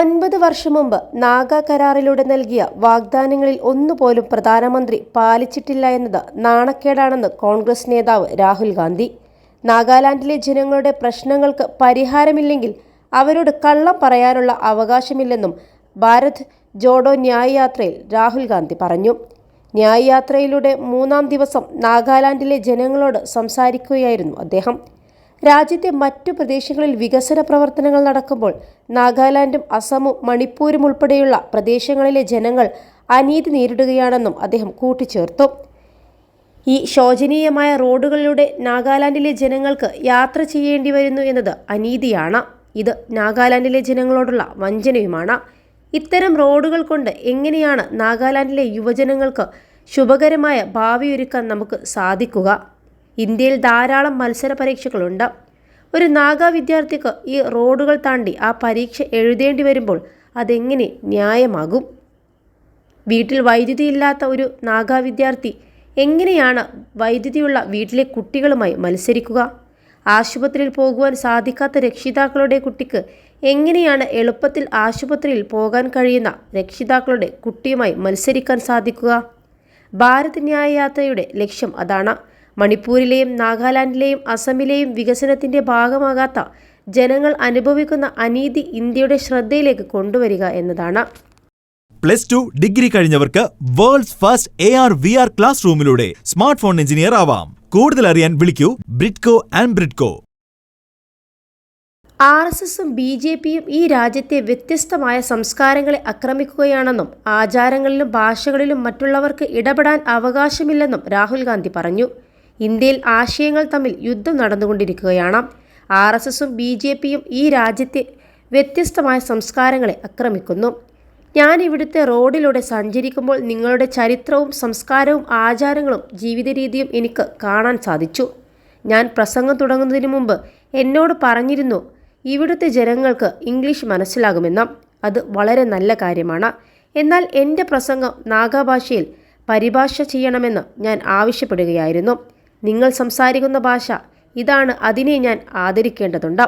9 വർഷം മുമ്പ് നാഗ കരാറിലൂടെ നൽകിയ വാഗ്ദാനങ്ങളിൽ ഒന്നുപോലും പ്രധാനമന്ത്രി പാലിച്ചിട്ടില്ല എന്നത് നാണക്കേടാണെന്ന് കോൺഗ്രസ് നേതാവ് രാഹുൽ ഗാന്ധി. നാഗാലാൻഡിലെ ജനങ്ങളുടെ പ്രശ്നങ്ങൾക്ക് പരിഹാരമില്ലെങ്കിൽ അവരോട് കള്ളം പറയാനുള്ള അവകാശമില്ലെന്നും ഭാരത് ജോഡോ ന്യായ് യാത്രയിൽ രാഹുൽ ഗാന്ധി പറഞ്ഞു. ന്യായ് യാത്രയിലൂടെ 3-ാം ദിവസം നാഗാലാൻഡിലെ ജനങ്ങളോട് സംസാരിക്കുകയായിരുന്നു അദ്ദേഹം. രാജ്യത്തെ മറ്റു പ്രദേശങ്ങളിൽ വികസന പ്രവർത്തനങ്ങൾ നടക്കുമ്പോൾ നാഗാലാൻഡും അസമും മണിപ്പൂരും ഉൾപ്പെടെയുള്ള പ്രദേശങ്ങളിലെ ജനങ്ങൾ അനീതി നേരിടുകയാണെന്നും അദ്ദേഹം കൂട്ടിച്ചേർത്തു. ഈ ശോചനീയമായ റോഡുകളിലൂടെ നാഗാലാൻഡിലെ ജനങ്ങൾക്ക് യാത്ര ചെയ്യേണ്ടി വരുന്നു എന്നത് അനീതിയാണ്. ഇത് നാഗാലാൻഡിലെ ജനങ്ങളോടുള്ള വഞ്ചനയുമാണ്. ഇത്തരം റോഡുകൾ കൊണ്ട് എങ്ങനെയാണ് നാഗാലാൻഡിലെ യുവജനങ്ങൾക്ക് ശുഭകരമായ ഭാവിയൊരുക്കാൻ നമുക്ക് സാധിക്കുക? ഇന്ത്യയിൽ ധാരാളം മത്സര പരീക്ഷകളുണ്ട്. ഒരു നാഗാ വിദ്യാർത്ഥിക്ക് ഈ റോഡുകൾ താണ്ടി ആ പരീക്ഷ എഴുതേണ്ടി വരുമ്പോൾ അതെങ്ങനെ ന്യായമാകും? വീട്ടിൽ വൈദ്യുതി ഇല്ലാത്ത ഒരു നാഗാ വിദ്യാർത്ഥി എങ്ങനെയാണ് വൈദ്യുതിയുള്ള വീട്ടിലെ കുട്ടികളുമായി മത്സരിക്കുക? ആശുപത്രിയിൽ പോകുവാൻ സാധിക്കാത്ത രക്ഷിതാക്കളുടെ കുട്ടിക്ക് എങ്ങനെയാണ് എളുപ്പത്തിൽ ആശുപത്രിയിൽ പോകാൻ കഴിയുന്ന രക്ഷിതാക്കളുടെ കുട്ടിയുമായി മത്സരിക്കാൻ സാധിക്കുക? ഭാരത് ന്യായ് യാത്രയുടെ ലക്ഷ്യം അതാണ്. മണിപ്പൂരിലെയും നാഗാലാൻഡിലെയും അസമിലെയും വികസനത്തിന്റെ ഭാഗമാകാത്ത ജനങ്ങൾ അനുഭവിക്കുന്ന അനീതി ഇന്ത്യയുടെ ശ്രദ്ധയിലേക്ക് കൊണ്ടുവരിക എന്നതാണ്. +2 ഡിഗ്രി കഴിഞ്ഞവർക്ക് വേൾഡ്സ് ഫസ്റ്റ് AR/VR ക്ലാസ് റൂമിലൂടെ സ്മാർട്ട് ഫോൺ എഞ്ചിനീയർ ആവാം. കൂടുതൽ അറിയാൻ വിളിക്കൂ ബ്രിഡ്കോ ആൻഡ് ബ്രിഡ്കോ. RSSും BJPയും ഈ രാജ്യത്തെ വ്യത്യസ്തമായ സംസ്കാരങ്ങളെ ആക്രമിക്കുകയാണെന്നും ആചാരങ്ങളിലും ഭാഷകളിലും മറ്റുള്ളവർക്ക് ഇടപെടാൻ അവകാശമില്ലെന്നും രാഹുൽ ഗാന്ധി പറഞ്ഞു. ഇന്ത്യയിൽ ആശയങ്ങൾ തമ്മിൽ യുദ്ധം നടന്നുകൊണ്ടിരിക്കുകയാണ്. RSSും BJPയും ഈ രാജ്യത്തെ വ്യത്യസ്തമായ സംസ്കാരങ്ങളെ ആക്രമിക്കുന്നു. ഞാൻ ഇവിടുത്തെ റോഡിലൂടെ സഞ്ചരിക്കുമ്പോൾ നിങ്ങളുടെ ചരിത്രവും സംസ്കാരവും ആചാരങ്ങളും ജീവിത രീതിയും എനിക്ക് കാണാൻ സാധിച്ചു. ഞാൻ പ്രസംഗം തുടങ്ങുന്നതിന് മുമ്പ് എന്നോട് പറഞ്ഞിരുന്നു ഇവിടുത്തെ ജനങ്ങൾക്ക് ഇംഗ്ലീഷ് മനസ്സിലാകുമെന്ന്. അത് വളരെ നല്ല കാര്യമാണ്. എന്നാൽ എൻ്റെ പ്രസംഗം നാഗാ ഭാഷയിൽ പരിഭാഷ ചെയ്യണമെന്ന് ഞാൻ ആവശ്യപ്പെടുകയായിരുന്നു. നിങ്ങൾ സംസാരിക്കുന്ന ഭാഷ ഇതാണ്, അതിനെ ഞാൻ ആദരിക്കേണ്ടതുണ്ട്.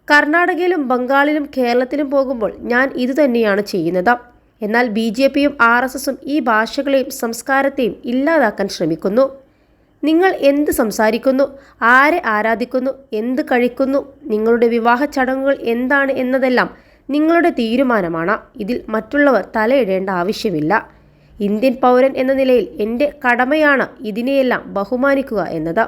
കർണാടകയിലും ബംഗാളിലും കേരളത്തിലും പോകുമ്പോൾ ഞാൻ ഇതുതന്നെയാണ് ചെയ്യുന്നത്. എന്നാൽ BJPയും RSSും ഈ ഭാഷകളെയും സംസ്കാരത്തെയും ഇല്ലാതാക്കാൻ ശ്രമിക്കുന്നു. നിങ്ങൾ എന്ത് സംസാരിക്കുന്നു, ആരെ ആരാധിക്കുന്നു, എന്ത് കഴിക്കുന്നു, നിങ്ങളുടെ വിവാഹ ചടങ്ങുകൾ എന്താണ് എന്നതെല്ലാം നിങ്ങളുടെ തീരുമാനമാണ്. ഇതിൽ മറ്റുള്ളവർ തലയിടേണ്ട ആവശ്യമില്ല. ഇന്ത്യൻ പൗരൻ എന്ന നിലയിൽ എൻ്റെ കടമയാണ് ഇതിനെയെല്ലാം ബഹുമാനിക്കുക എന്നത്.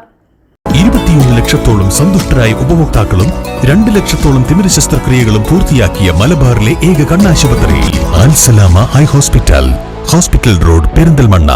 21 ലക്ഷത്തോളം സന്തുഷ്ടരായ ഉപഭോക്താക്കളും 2 ലക്ഷത്തോളം തിമിര ശസ്ത്രക്രിയകളും പൂർത്തിയാക്കിയ മലബാറിലെ ഏക കണ്ണാശുപത്രി അൽ സലാമ ഹൈ ഹോസ്പിറ്റൽ റോഡ് പെരിന്തൽമണ്ണ.